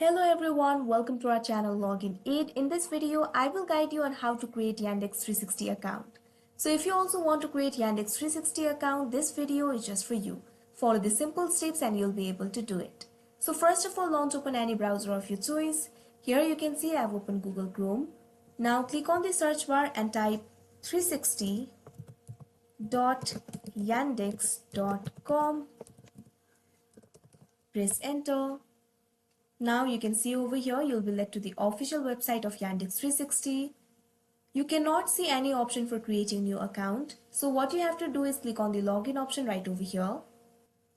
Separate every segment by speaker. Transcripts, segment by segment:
Speaker 1: Hello everyone, welcome to our channel Login Aid. In this video, I will guide you on how to create Yandex 360 account. So if you also want to create Yandex 360 account, this video is just for you. Follow the simple steps and you'll be able to do it. So first of all, launch open any browser of your choice. Here you can see I've opened Google Chrome. Now click on the search bar and type 360.yandex.com. Press enter. Now you can see over here you'll be led to the official website of Yandex 360. You cannot see any option for creating new account. So what you have to do is click on the login option right over here.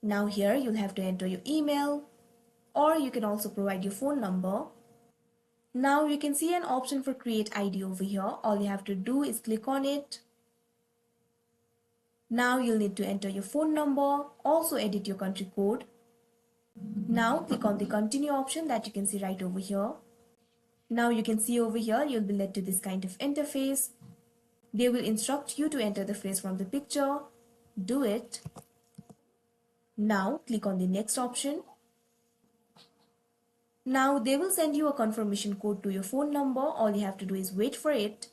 Speaker 1: Now here you'll have to enter your email or you can also provide your phone number. Now you can see an option for create ID over here. All you have to do is click on it. Now you'll need to enter your phone number, also edit your country code. Now click on the continue option that you can see right over here. Now you can see over here you'll be led to this kind of interface. They will instruct you to enter the phrase from the picture. Do it. Now click on the next option. Now they will send you a confirmation code to your phone number. All you have to do is wait for it.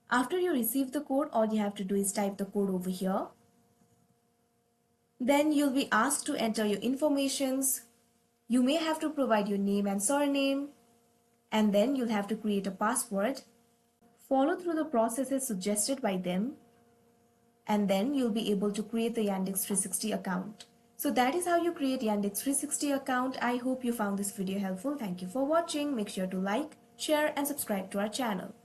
Speaker 1: After you receive the code, all you have to do is type the code over here. Then you'll be asked to enter your informations. You may have to provide your name and surname. And then you'll have to create a password. Follow through the processes suggested by them. And then you'll be able to create the Yandex 360 account. So that is how you create Yandex 360 account. I hope you found this video helpful. Thank you for watching. Make sure to like, share and subscribe to our channel.